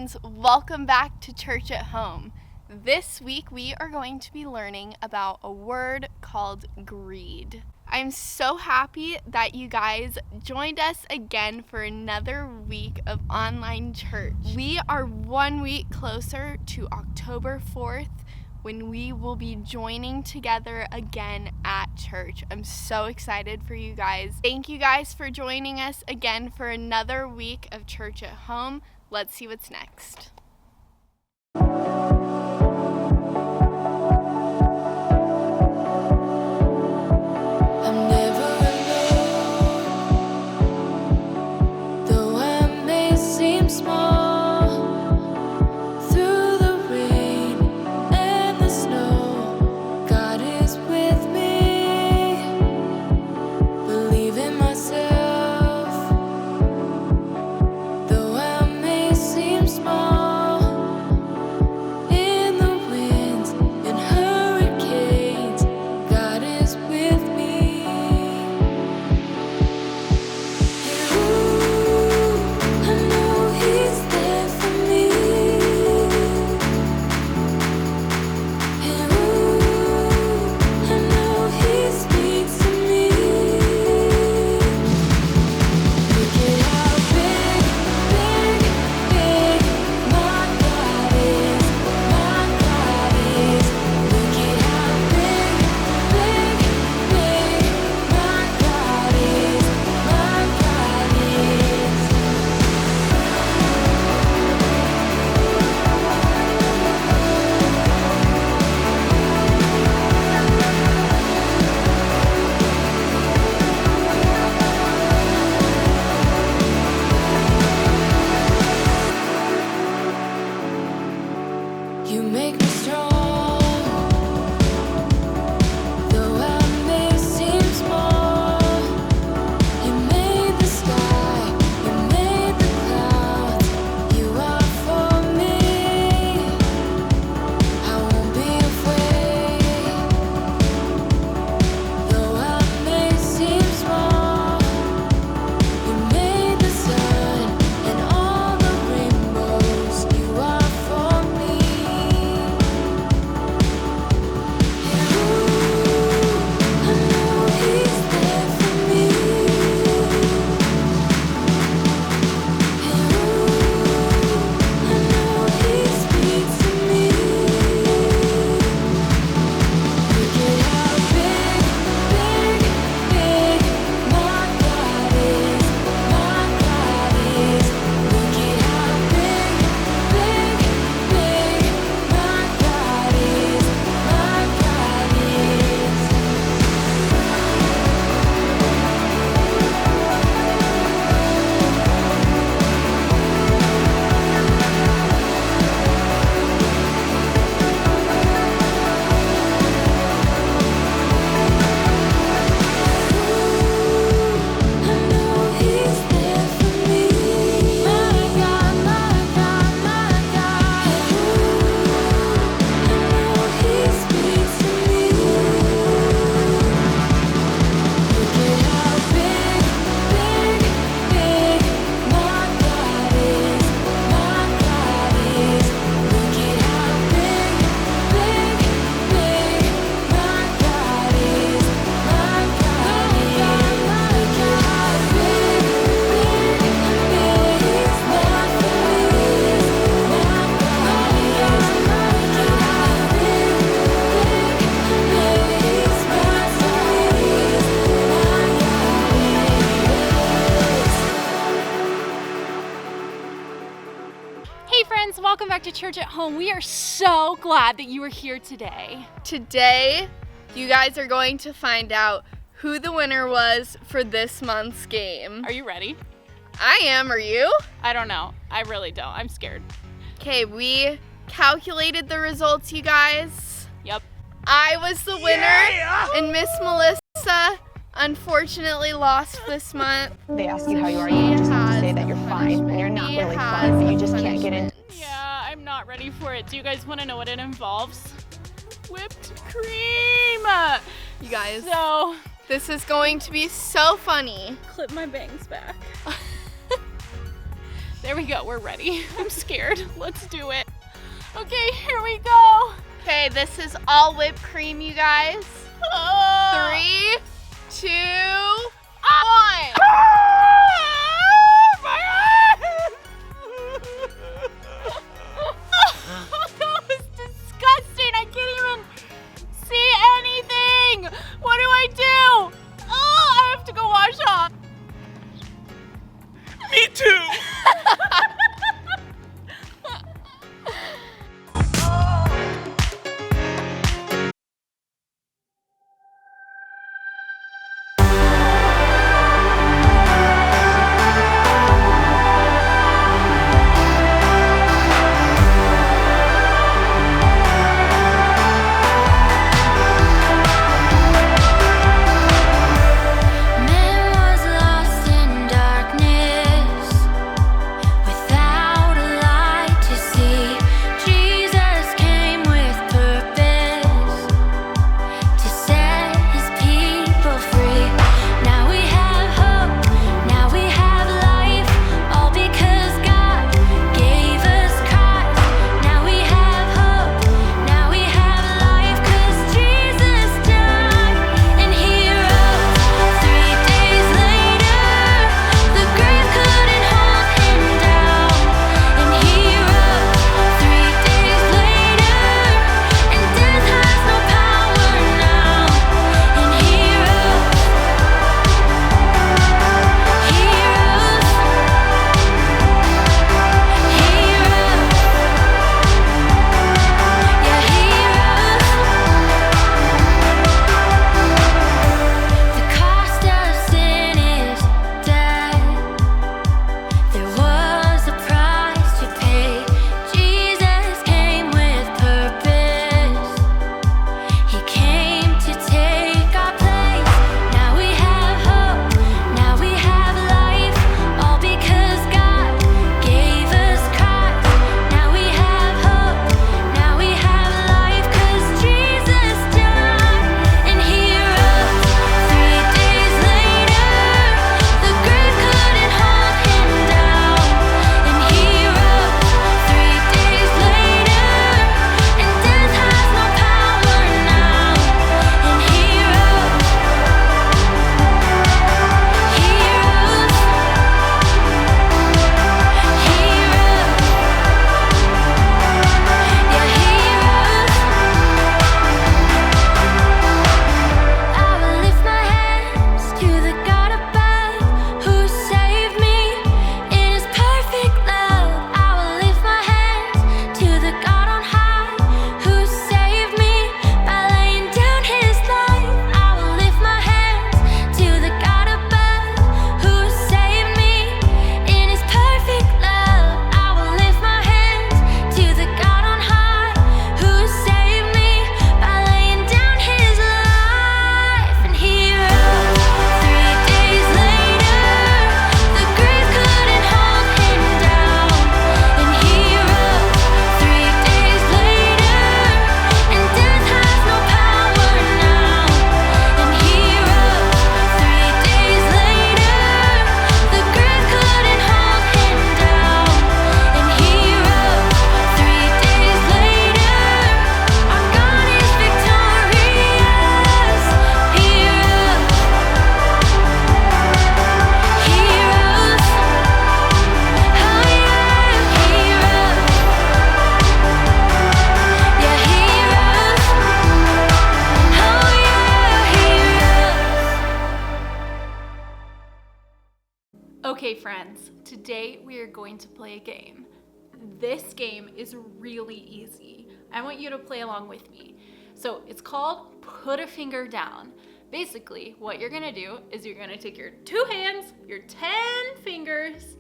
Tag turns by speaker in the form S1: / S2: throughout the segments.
S1: friends, welcome back to Church at Home. This week we are going to be learning about a word called greed. I'm so happy that you guys joined us again for another week of online church. We are 1 week closer to October 4th when we will be joining together again at church. I'm so excited for you guys. Thank you guys for joining us again for another week of Church at Home. Let's see what's next.
S2: Welcome back to Church at Home. We are so glad that you are here today.
S1: Today, you guys are going to find out who the winner was for this month's game.
S2: Are you ready?
S1: I am, are you?
S2: I don't know. I really don't. I'm scared.
S1: Okay, we calculated the results, you guys.
S2: Yep.
S1: I was the winner, and Miss Melissa unfortunately lost this month.
S3: They ask you how you are, you just have to say that you're fine, and you're not really fine, but you just can't get in.
S2: Yeah, I'm not ready for it. Do you guys want to know what it involves? Whipped cream!
S1: You guys,
S2: So,
S1: this is going to be so funny.
S2: clip my bangs back. There we go, we're ready. I'm scared. Let's do it. Okay, here we go.
S1: Okay, this is all whipped cream, you guys. 3, 2, 1.
S2: That was disgusting. I can't even see anything. What do I do? Oh, I have to go wash off.
S4: Me too.
S2: Okay, friends, today we are going to play a game. This game is really easy. I want you to play along with me. So it's called Put a Finger Down. Basically, what you're gonna do is you're gonna take your 2 hands, your 10 fingers,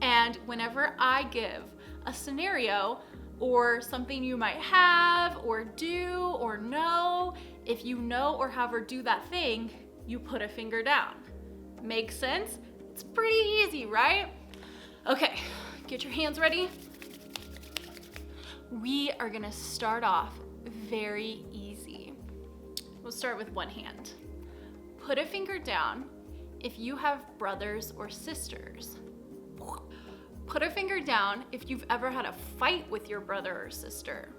S2: and whenever I give a scenario or something you might have or do or know, if you know or have her do that thing, you put a finger down. Make sense? It's pretty easy, right? Okay, get your hands ready. We are gonna start off very easy. We'll start with one hand. Put a finger down if you have brothers or sisters. Put a finger down if you've ever had a fight with your brother or sister.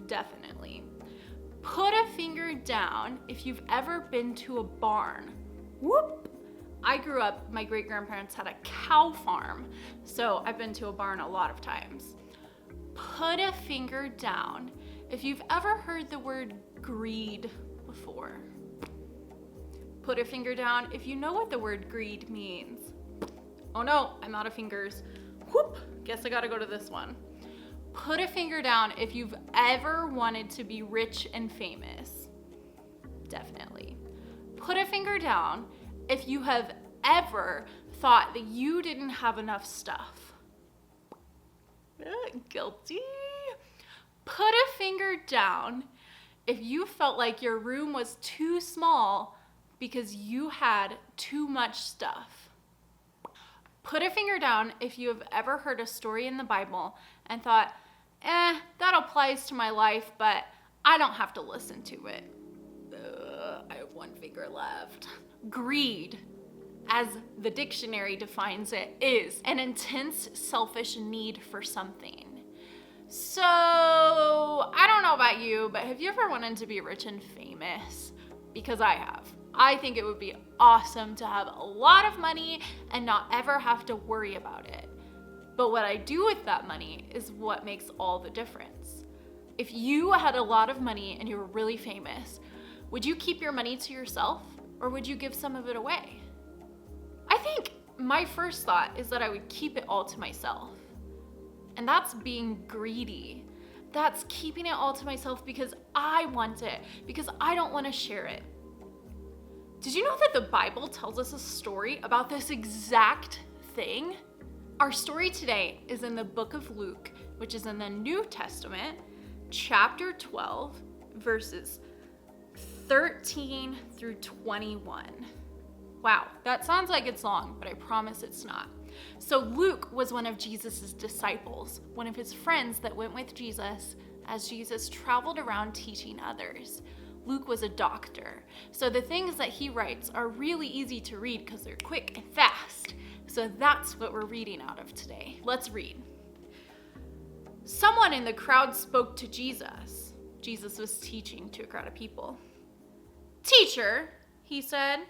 S2: Definitely. Put a finger down if you've ever been to a barn. Whoop! I grew up, my great-grandparents had a cow farm, so I've been to a barn a lot of times. Put a finger down if you've ever heard the word greed before. Put a finger down if you know what the word greed means. Oh no, I'm out of fingers. Whoop, guess I gotta go to this one. Put a finger down if you've ever wanted to be rich and famous. Definitely. Put a finger down if you have ever thought that you didn't have enough stuff. Guilty. Put a finger down if you felt like your room was too small because you had too much stuff. Put a finger down if you have ever heard a story in the Bible and thought, that applies to my life, but I don't have to listen to it. I have one finger left. Greed, as the dictionary defines it, is an intense selfish need for something. So, I don't know about you, but have you ever wanted to be rich and famous? Because I have. I think it would be awesome to have a lot of money and not ever have to worry about it. But what I do with that money is what makes all the difference. If you had a lot of money and you were really famous, would you keep your money to yourself or would you give some of it away? I think my first thought is that I would keep it all to myself. And that's being greedy. That's keeping it all to myself because I want it, because I don't want to share it. Did you know that the Bible tells us a story about this exact thing? Our story today is in the book of Luke, which is in the New Testament, chapter 12, verses 13 through 21. Wow, that sounds like it's long, but I promise it's not. So Luke was one of Jesus's disciples, one of his friends that went with Jesus as Jesus traveled around teaching others. Luke was a doctor, so the things that he writes are really easy to read because they're quick and fast. So that's what we're reading out of today. Let's read. Someone in the crowd spoke to Jesus. Jesus was teaching to a crowd of people. "Teacher," he said,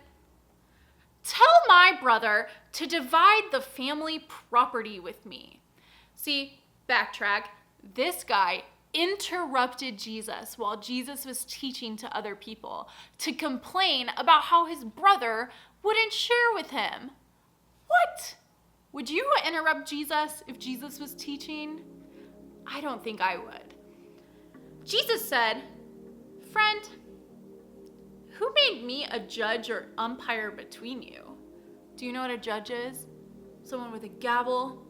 S2: "tell my brother to divide the family property with me." See, backtrack, this guy interrupted Jesus while Jesus was teaching to other people to complain about how his brother wouldn't share with him. What? Would you interrupt Jesus if Jesus was teaching? I don't think I would. Jesus said, "Friend, who made me a judge or umpire between you?" Do you know what a judge is? Someone with a gavel,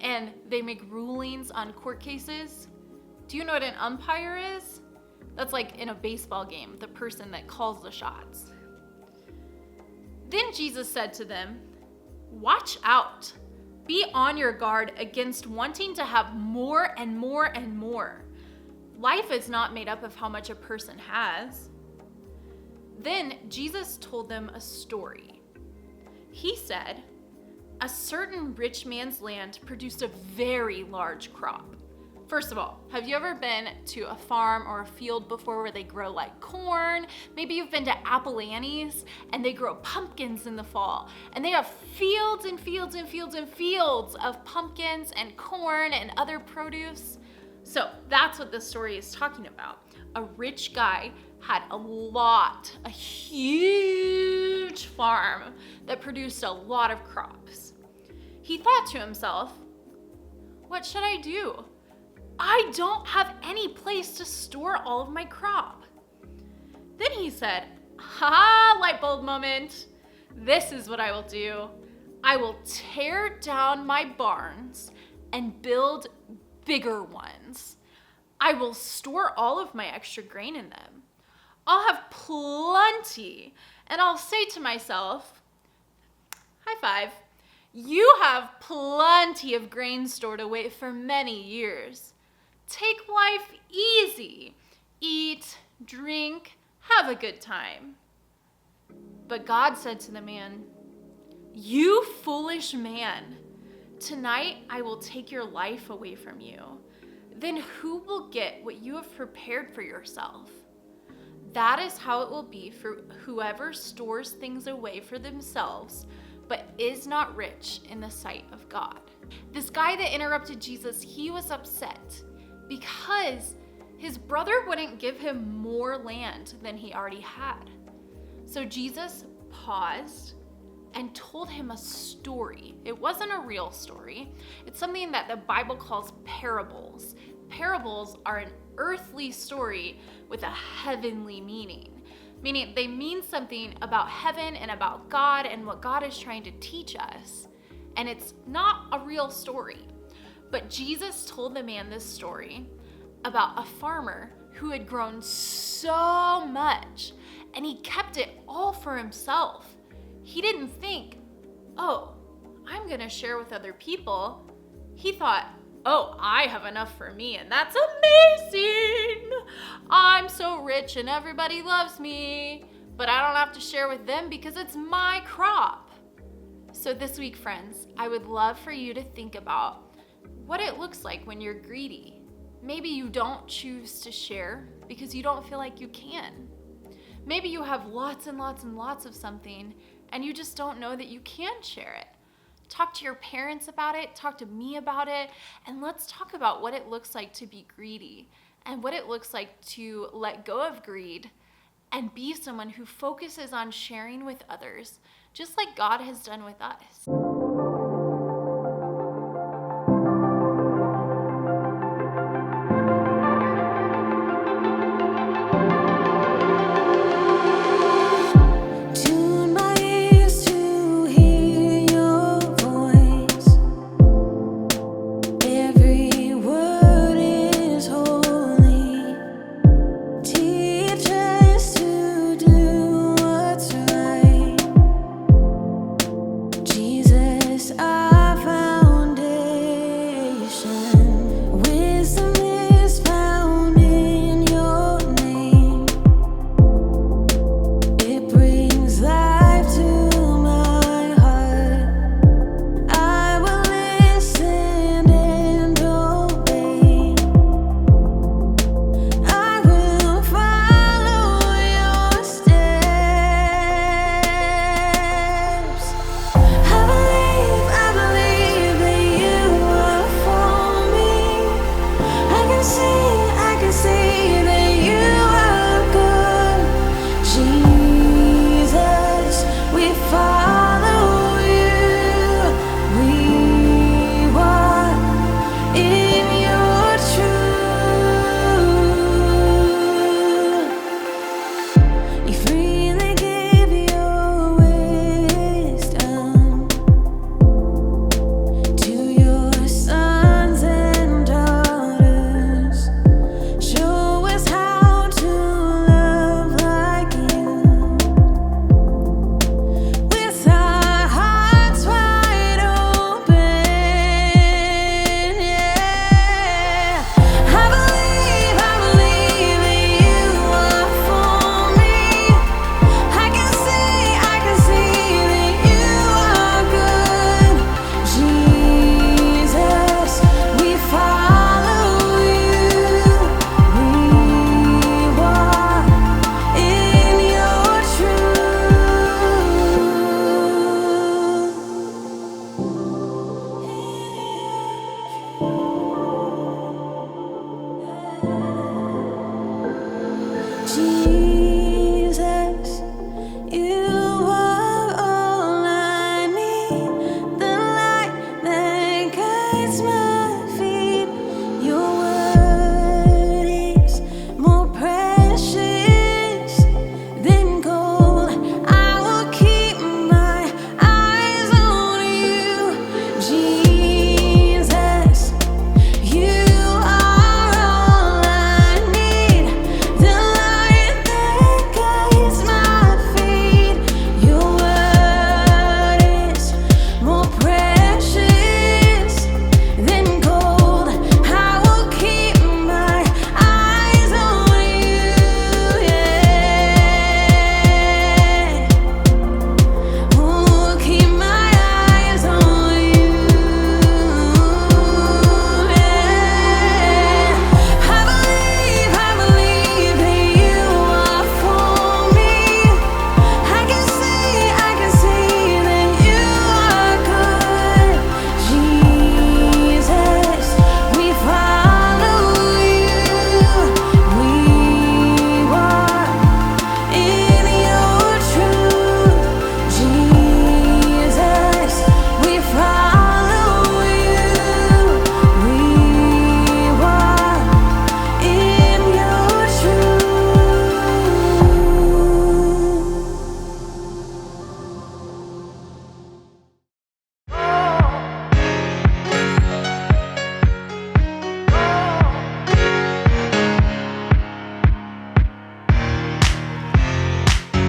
S2: and they make rulings on court cases. Do you know what an umpire is? That's like in a baseball game, the person that calls the shots. Then Jesus said to them, "Watch out. Be on your guard against wanting to have more and more and more. Life is not made up of how much a person has." Then Jesus told them a story. He said, "A certain rich man's land produced a very large crop." First of all, have you ever been to a farm or a field before where they grow like corn? Maybe you've been to Apple Annie's and they grow pumpkins in the fall. And they have fields and fields and fields and fields of pumpkins and corn and other produce. So that's what this story is talking about. A rich guy had a huge farm that produced a lot of crops. He thought to himself, "What should I do? I don't have any place to store all of my crop." Then he said, light bulb moment. "This is what I will do. I will tear down my barns and build bigger ones. I will store all of my extra grain in them. I'll have plenty, and I'll say to myself," high five, "you have plenty of grain stored away for many years. Take life easy. Eat, drink, have a good time." But God said to the man, "You foolish man, Tonight, I will take your life away from you. Then who will get what you have prepared for yourself? That is how it will be for whoever stores things away for themselves, but is not rich in the sight of God. This guy that interrupted Jesus, he was upset because his brother wouldn't give him more land than he already had. So Jesus paused and told him a story. It wasn't a real story. It's something that the Bible calls parables. Parables are an earthly story with a heavenly meaning, meaning they mean something about heaven and about God and what God is trying to teach us. And it's not a real story. But Jesus told the man this story about a farmer who had grown so much and he kept it all for himself. He didn't think, oh, I'm gonna share with other people. He thought, oh, I have enough for me and that's amazing. I'm so rich and everybody loves me, but I don't have to share with them because it's my crop. So this week, friends, I would love for you to think about what it looks like when you're greedy. Maybe you don't choose to share because you don't feel like you can. Maybe you have lots and lots and lots of something and you just don't know that you can share it. Talk to your parents about it, talk to me about it, and let's talk about what it looks like to be greedy and what it looks like to let go of greed and be someone who focuses on sharing with others, just like God has done with us.